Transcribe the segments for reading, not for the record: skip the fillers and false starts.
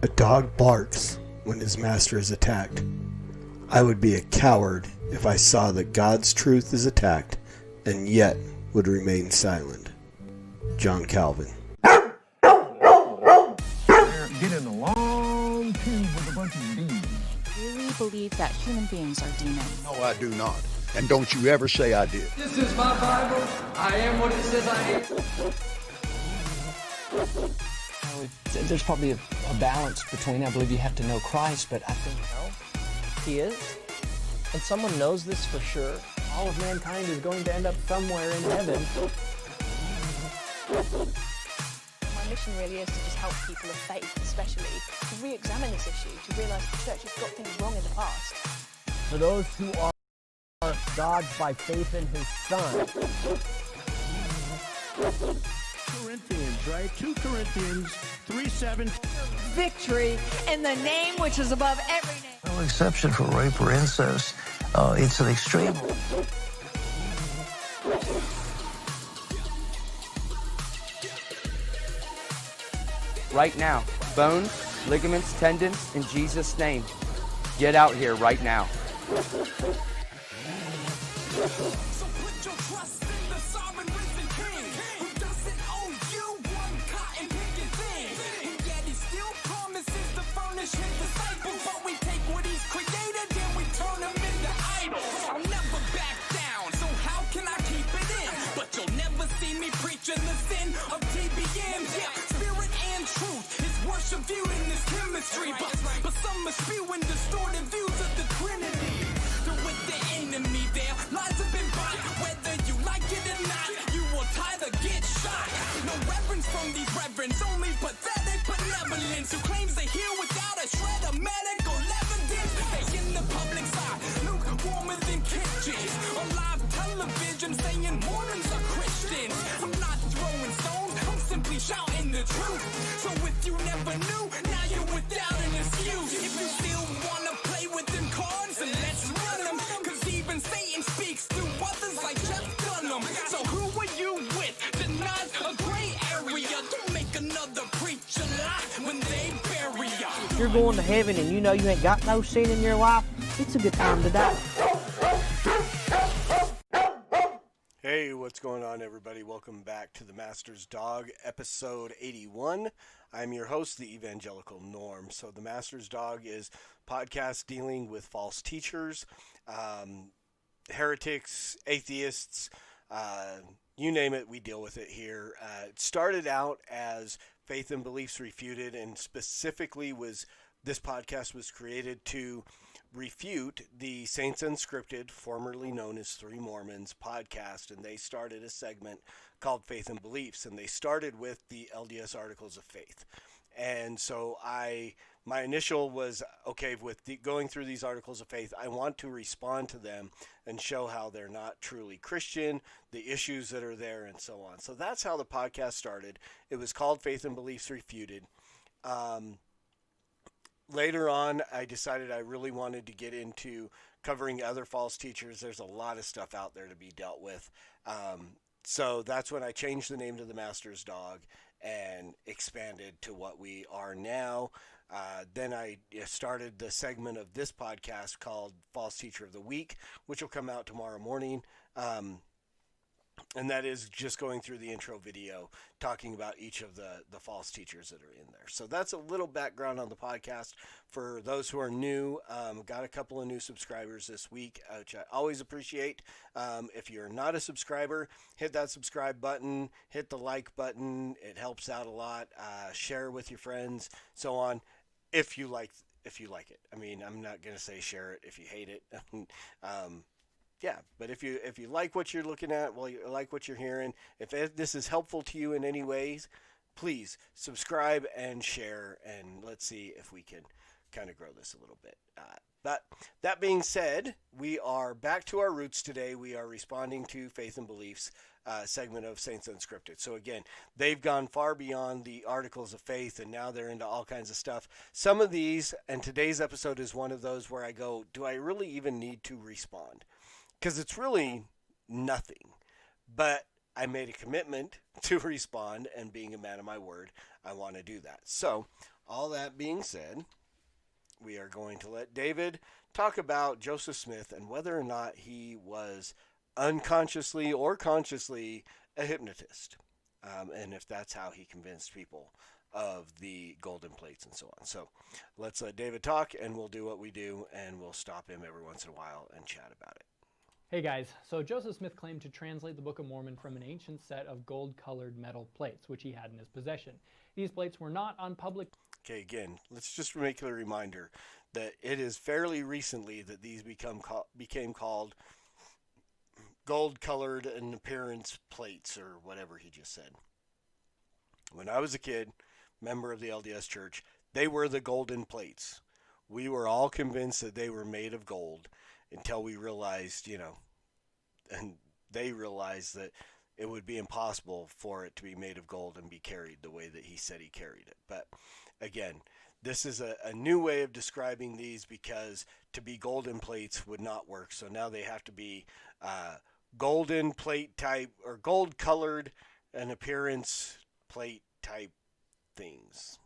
A dog barks when his master is attacked. I would be a coward if I saw that God's truth is attacked and yet would remain silent. John Calvin. Get in a long tube with a bunch of demons. Really believe that human beings are demons? No, I do not. And don't you ever say I did. This is my Bible. I am what it says I am. There's probably a balance between, I believe you have to know Christ, but I think He is. And someone knows this for sure. all of mankind is going to end up somewhere in heaven. My mission really is to just help people of faith, especially, to re-examine this issue, to realise the church has got things wrong in the past. For those who are God's by faith in His Son. Corinthians, right? 2 Corinthians 3:7. Victory in the name which is above every name. No exception for rape or incest. It's an extreme. Right now, bones, ligaments, tendons, in Jesus' name. Get out here right now. But some are spewing distorted views of the Trinity. So with the enemy there, lies have been bought. Whether you like it or not, you will either get shot. No reverence from these reverends, only pathetic benevolence who claims they heal without a shred of medical evidence. They in the public side, lukewarmer than kitchens. On live television saying Mormons are Christians. I'm not throwing stones, I'm simply shouting the truth. So if you never knew, now you're without an excuse. If you still wanna play with them cards, then let's run them. Cause even Satan speaks through others like Jeff Dunham. So who are you with? Denies a gray area. Don't make another preacher lie when they bury ya. If you're going to heaven and you know you ain't got no sin in your life, it's a good time to die. Hey, what's going on, everybody? Welcome back to the Master's Dog, episode 81. I'm your host, the Evangelical Norm. So the Master's Dog is a podcast dealing with false teachers, heretics, atheists, you name it, we deal with it here. It started out as Faith and Beliefs Refuted, and specifically this podcast was created to refute the Saints Unscripted, formerly known as Three Mormons podcast, and they started a segment called Faith and Beliefs, and they started with the LDS Articles of Faith. And so my initial was, okay, with going through these Articles of Faith, I want to respond to them and show how they're not truly Christian, the issues that are there, and so on. So that's how the podcast started. It was called Faith and Beliefs Refuted. Later on, I decided I really wanted to get into covering other false teachers. There's a lot of stuff out there to be dealt with. So that's when I changed the name to the Master's Dog and expanded to what we are now. Then I started the segment of this podcast called False Teacher of the Week, which will come out tomorrow morning. And that is just going through the intro video, talking about each of the false teachers that are in there. So that's a little background on the podcast. For those who are new, got a couple of new subscribers this week, which I always appreciate. If you're not a subscriber, hit that subscribe button, hit the like button. It helps out a lot. Share with your friends, so on, if you like it. I mean, I'm not going to say share it if you hate it. Yeah, but if you like what you're looking at, well, you like what you're hearing, if this is helpful to you in any ways, please subscribe and share, and let's see if we can kind of grow this a little bit. But that being said, we are back to our roots today. We are responding to Faith and Beliefs segment of Saints Unscripted. So again, they've gone far beyond the Articles of Faith, and now they're into all kinds of stuff. Some of these, and today's episode is one of those where I go, do I really even need to respond? Because it's really nothing, but I made a commitment to respond, and being a man of my word, I want to do that. So all that being said, we are going to let David talk about Joseph Smith and whether or not he was unconsciously or consciously a hypnotist, and if that's how he convinced people of the golden plates and so on. So let's let David talk, and we'll do what we do, and we'll stop him every once in a while and chat about it. Hey guys, so Joseph Smith claimed to translate the Book of Mormon from an ancient set of gold-colored metal plates, which he had in his possession. These plates were not on public... Okay, again, let's just make a reminder that it is fairly recently that these became called gold-colored in appearance plates, or whatever he just said. When I was a kid, member of the LDS Church, they were the golden plates. We were all convinced that they were made of gold until we realized, and they realized that it would be impossible for it to be made of gold and be carried the way that he said he carried it. But again, this is a new way of describing these, because to be golden plates would not work. So now they have to be golden plate type, or gold colored and appearance plate type things.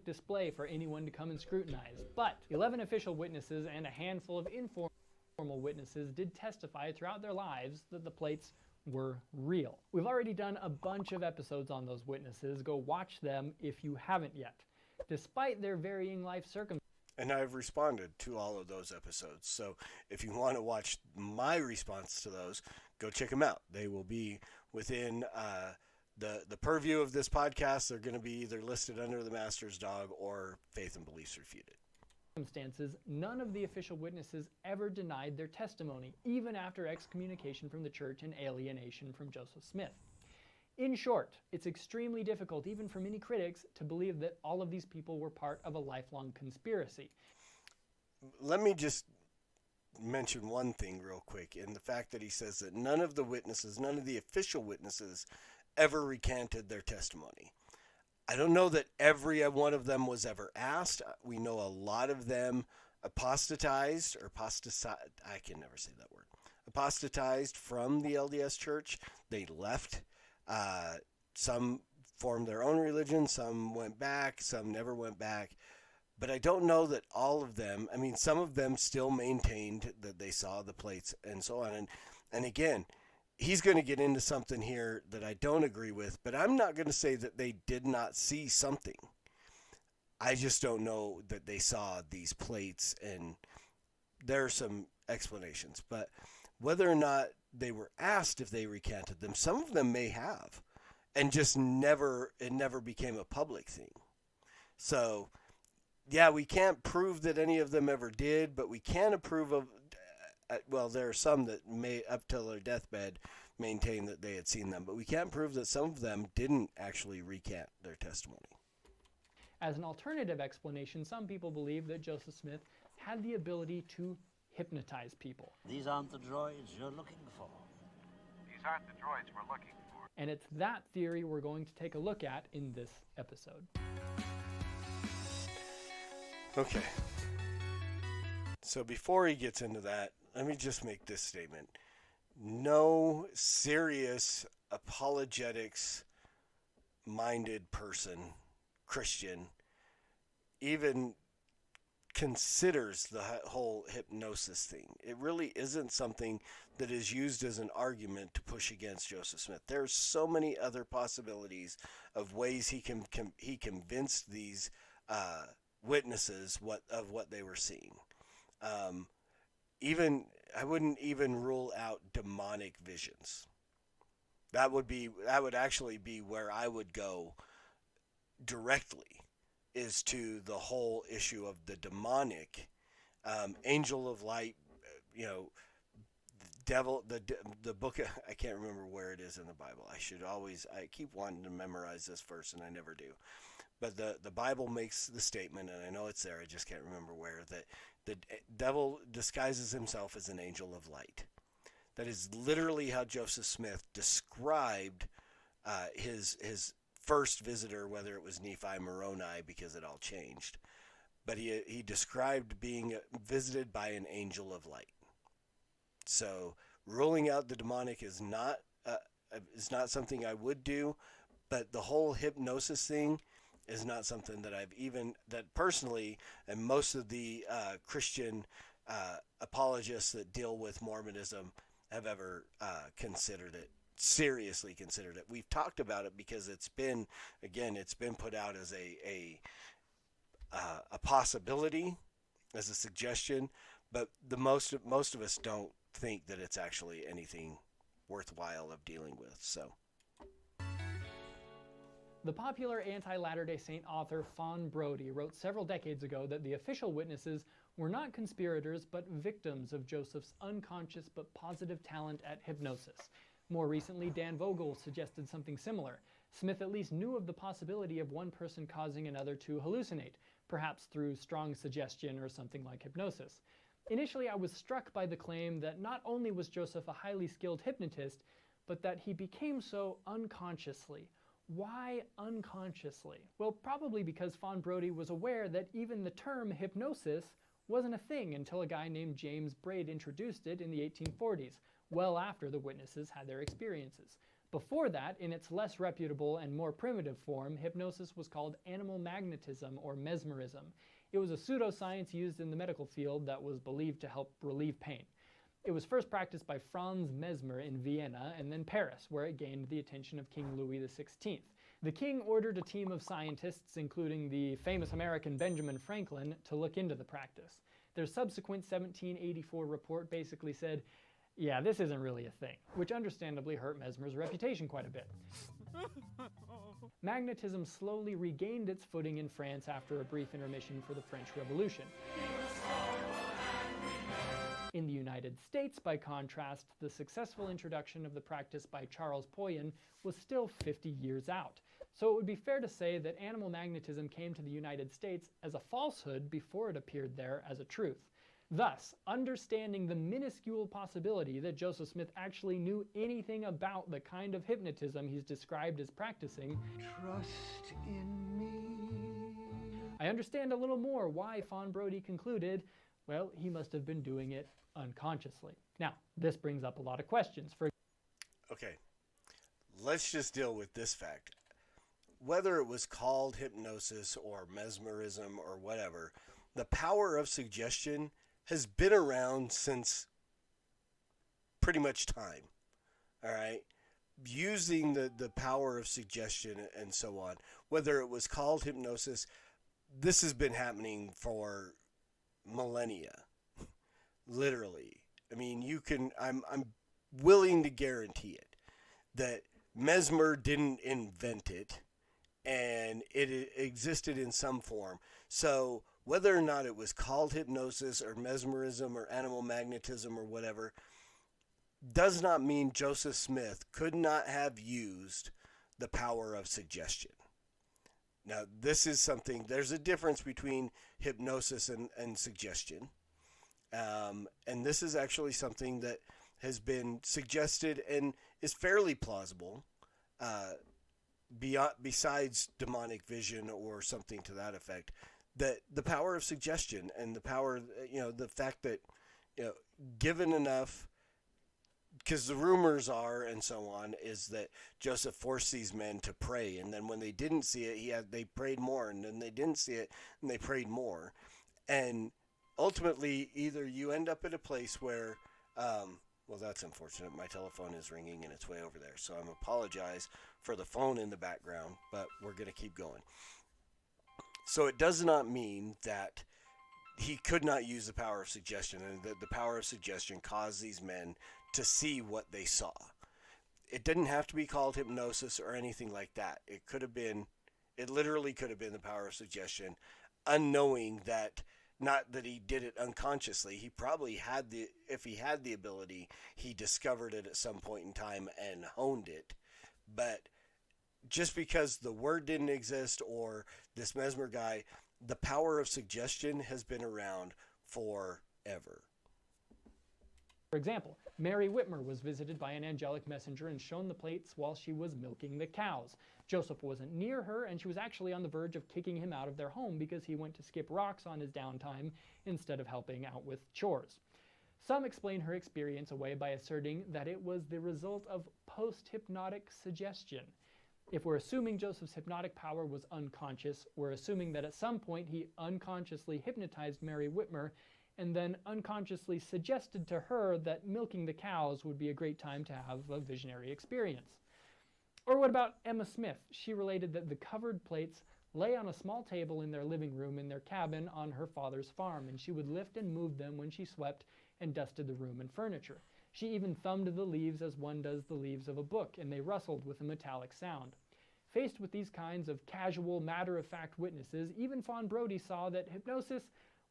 Display for anyone to come and scrutinize. But 11 official witnesses and a handful of informal witnesses did testify throughout their lives that the plates were real. We've already done a bunch of episodes on those witnesses. Go watch them if you haven't yet. Despite their varying life circumstances. And I've responded to all of those episodes. So if you want to watch my response to those, go check them out. They will be within the purview of this podcast. They're going to be either listed under the Master's Dog or Faith and Beliefs Refuted. Circumstances, none of the official witnesses ever denied their testimony, even after excommunication from the church and alienation from Joseph Smith. In short, it's extremely difficult, even for many critics, to believe that all of these people were part of a lifelong conspiracy. Let me just mention one thing real quick, in the fact that he says that none of the witnesses, none of the official witnesses, ever recanted their testimony. I don't know that every one of them was ever asked. We know a lot of them apostatized from the LDS Church. They left. Some formed their own religion. Some went back. Some never went back. But I don't know that all of them, some of them still maintained that they saw the plates and so on. And again, he's going to get into something here that I don't agree with, but I'm not going to say that they did not see something. I just don't know that they saw these plates, and there are some explanations. But whether or not they were asked if they recanted them, some of them may have, and just it never became a public thing. So, yeah, we can't prove that any of them ever did, but we can approve of, there are some that may, up till their deathbed, maintain that they had seen them, but we can't prove that some of them didn't actually recant their testimony. As an alternative explanation, some people believe that Joseph Smith had the ability to hypnotize people. These aren't the droids you're looking for. These aren't the droids we're looking for. And it's that theory we're going to take a look at in this episode. Okay. So before he gets into that, let me just make this statement. No serious apologetics-minded person, Christian, even considers the whole hypnosis thing. It really isn't something that is used as an argument to push against Joseph Smith. There's so many other possibilities of ways he convinced these witnesses of what they were seeing. I wouldn't even rule out demonic visions. That would actually be where I would go directly, is to the whole issue of the demonic, angel of light, devil, the book, I can't remember where it is in the Bible. I keep wanting to memorize this verse and I never do. But the Bible makes the statement, and I know it's there, I just can't remember where, that the devil disguises himself as an angel of light. That is literally how Joseph Smith described his first visitor, whether it was Nephi Moroni, because it all changed. But he described being visited by an angel of light. So ruling out the demonic is not something I would do, but the whole hypnosis thing is not something that that personally, and most of the Christian apologists that deal with Mormonism have ever seriously considered it. We've talked about it because it's been put out as a possibility, as a suggestion, but most of us don't think that it's actually anything worthwhile of dealing with. So, the popular anti-Latter-day Saint author Fawn Brodie wrote several decades ago that the official witnesses were not conspirators but victims of Joseph's unconscious but positive talent at hypnosis. More recently, Dan Vogel suggested something similar. Smith at least knew of the possibility of one person causing another to hallucinate, perhaps through strong suggestion or something like hypnosis. Initially, I was struck by the claim that not only was Joseph a highly skilled hypnotist, but that he became so unconsciously. Why unconsciously? Well, probably because Fawn Brodie was aware that even the term hypnosis wasn't a thing until a guy named James Braid introduced it in the 1840s, well after the witnesses had their experiences. Before that, in its less reputable and more primitive form, hypnosis was called animal magnetism or mesmerism. It was a pseudoscience used in the medical field that was believed to help relieve pain. It was first practiced by Franz Mesmer in Vienna and then Paris, where it gained the attention of King Louis XVI. The king ordered a team of scientists, including the famous American Benjamin Franklin, to look into the practice. Their subsequent 1784 report basically said, yeah, this isn't really a thing, which understandably hurt Mesmer's reputation quite a bit. Magnetism slowly regained its footing in France after a brief intermission for the French Revolution. In the United States, by contrast, the successful introduction of the practice by Charles Poyen was still 50 years out. So it would be fair to say that animal magnetism came to the United States as a falsehood before it appeared there as a truth. Thus, understanding the minuscule possibility that Joseph Smith actually knew anything about the kind of hypnotism he's described as practicing, Trust in me. I understand a little more why Fawn Brodie concluded, well, he must have been doing it unconsciously. Now, this brings up a lot of questions. Okay, let's just deal with this fact. Whether it was called hypnosis or mesmerism or whatever, the power of suggestion has been around since pretty much time. All right? Using the power of suggestion and so on, whether it was called hypnosis, this has been happening for millennia. Literally. I mean, I'm willing to guarantee it that Mesmer didn't invent it, and it existed in some form. So whether or not it was called hypnosis or mesmerism or animal magnetism or whatever, does not mean Joseph Smith could not have used the power of suggestion. Now, this is something, there's a difference between hypnosis and suggestion. And this is actually something that has been suggested and is fairly plausible, besides demonic vision or something to that effect, that the power of suggestion and the power, the fact that, given enough, because the rumors are and so on, is that Joseph forced these men to pray, and then when they didn't see it, they prayed more, and then they didn't see it, and they prayed more. And ultimately, either you end up at a place where, well, that's unfortunate. My telephone is ringing, and it's way over there, so I apologize for the phone in the background, but we're going to keep going. So it does not mean that he could not use the power of suggestion, and that the power of suggestion caused these men to see what they saw. It didn't have to be called hypnosis or anything like that. It literally could have been the power of suggestion, unknowing that, not that he did it unconsciously. He probably if he had the ability, he discovered it at some point in time and honed it. But just because the word didn't exist or this Mesmer guy, the power of suggestion has been around forever. For example, Mary Whitmer was visited by an angelic messenger and shown the plates while she was milking the cows. Joseph wasn't near her, and she was actually on the verge of kicking him out of their home because he went to skip rocks on his downtime instead of helping out with chores. Some explain her experience away by asserting that it was the result of post-hypnotic suggestion. If we're assuming Joseph's hypnotic power was unconscious, we're assuming that at some point he unconsciously hypnotized Mary Whitmer and then unconsciously suggested to her that milking the cows would be a great time to have a visionary experience. Or what about Emma Smith? She related that the covered plates lay on a small table in their living room in their cabin on her father's farm, and she would lift and move them when she swept and dusted the room and furniture. She even thumbed the leaves as one does the leaves of a book, and they rustled with a metallic sound. Faced with these kinds of casual, matter-of-fact witnesses, even Fawn Brodie saw that hypnosis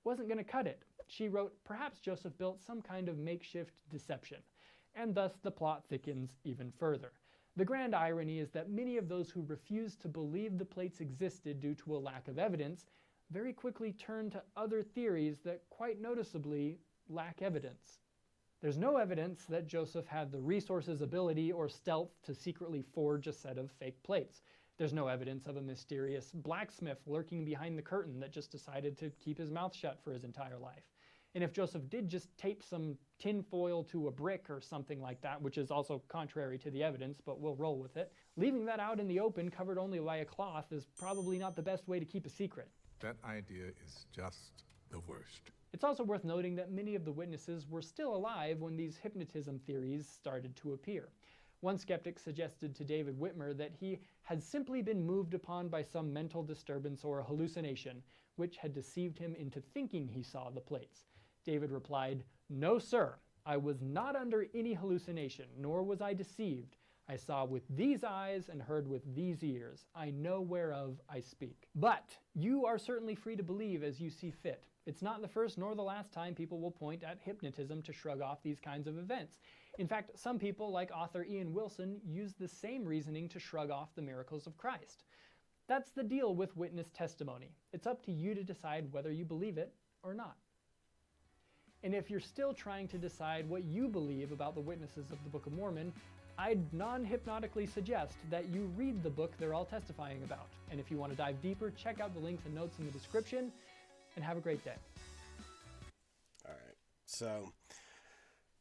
wasn't going to cut it. She wrote, perhaps Joseph built some kind of makeshift deception, and thus the plot thickens even further. The grand irony is that many of those who refused to believe the plates existed due to a lack of evidence very quickly turned to other theories that quite noticeably lack evidence. There's no evidence that Joseph had the resources, ability, or stealth to secretly forge a set of fake plates. There's no evidence of a mysterious blacksmith lurking behind the curtain that just decided to keep his mouth shut for his entire life. And if Joseph did just tape some tin foil to a brick or something like that, which is also contrary to the evidence, but we'll roll with it, leaving that out in the open covered only by a cloth is probably not the best way to keep a secret. That idea is just the worst. It's also worth noting that many of the witnesses were still alive when these hypnotism theories started to appear. One skeptic suggested to David Whitmer that he had simply been moved upon by some mental disturbance or hallucination, which had deceived him into thinking he saw the plates. David replied, "No, sir, I was not under any hallucination, nor was I deceived. I saw with these eyes and heard with these ears. I know whereof I speak." But you are certainly free to believe as you see fit. It's not the first nor the last time people will point at hypnotism to shrug off these kinds of events. In fact, some people, like author Ian Wilson, use the same reasoning to shrug off the miracles of Christ. That's the deal with witness testimony. It's up to you to decide whether you believe it or not. And if you're still trying to decide what you believe about the witnesses of the Book of Mormon, I'd non-hypnotically suggest that you read the book they're all testifying about. And if you want to dive deeper, check out the links and notes in the description, and have a great day. All right. So,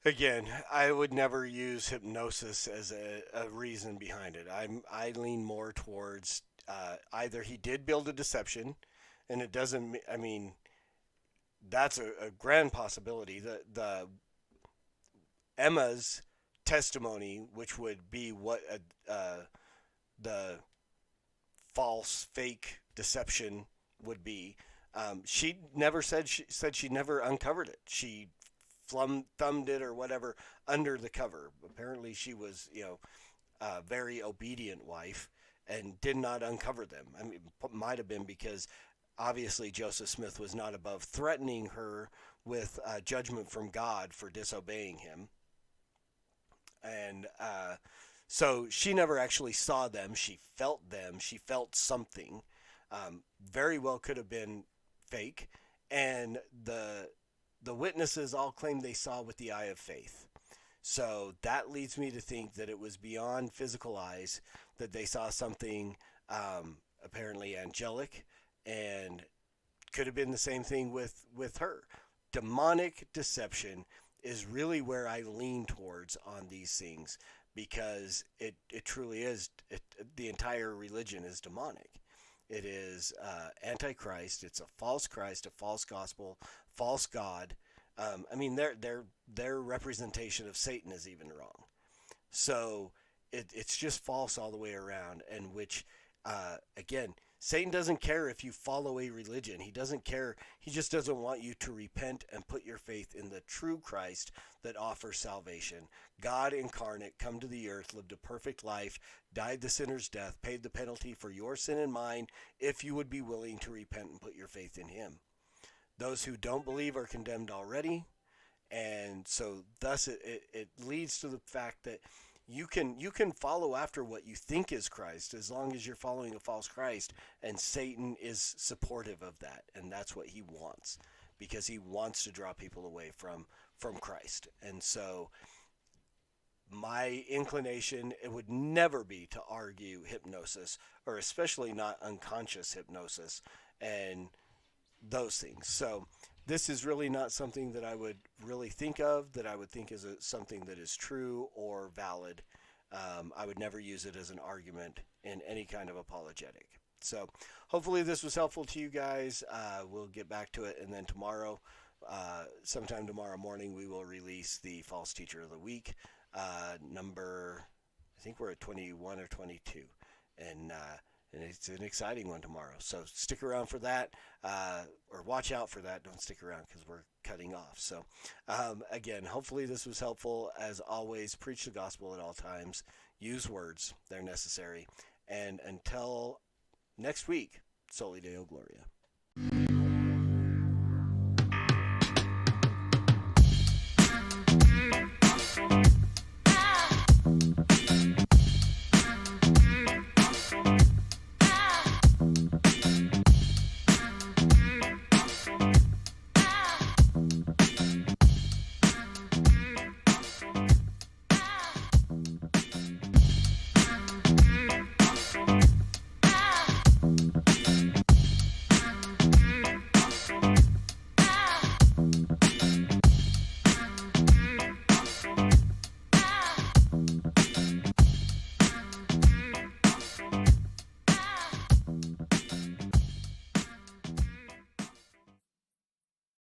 again, I would never use hypnosis as a reason behind it. I lean more towards either he did build a deception, and it doesn't, I mean, that's a grand possibility. The Emma's testimony, which would be what the false, fake deception would be. She never said she never uncovered it. She thumbed it or whatever under the cover. Apparently, she was a very obedient wife and did not uncover them. I mean, it might have been because obviously Joseph Smith was not above threatening her with judgment from God for disobeying him. And so she never actually saw them. She felt them. She felt something. Very well could have been fake. And the witnesses all claim they saw with the eye of faith. So that leads me to think that it was beyond physical eyes, that they saw something apparently angelic, and could have been the same thing with her. Demonic deception is really where I lean towards on these things, because it truly is. The entire religion is demonic. It is antichrist. It's a false Christ, a false gospel, false God. I mean, their representation of Satan is even wrong. So it's just false all the way around. And which, again, Satan doesn't care if you follow a religion. He doesn't care. He just doesn't want you to repent and put your faith in the true Christ that offers salvation. God incarnate, come to the earth, lived a perfect life, died the sinner's death, paid the penalty for your sin and mine, if you would be willing to repent and put your faith in him. Those who don't believe are condemned already. And so thus it leads to the fact that you can follow after what you think is Christ, as long as you're following a false Christ, and Satan is supportive of that, and that's what he wants, because he wants to draw people away from Christ. And so my inclination, it would never be to argue hypnosis, or especially not unconscious hypnosis and those things. So this is really not something that I would really think of, that I would think is something that is true or valid. I would never use it as an argument in any kind of apologetic. So hopefully this was helpful to you guys. We'll get back to it, and then tomorrow, sometime tomorrow morning, we will release the False Teacher of the Week number. I think we're at 21 or 22, and it's an exciting one tomorrow. So stick around for that, or watch out for that. Don't stick around because we're cutting off. So again, hopefully this was helpful. As always, preach the gospel at all times. Use words; they're necessary. And until next week, Soli Deo Gloria.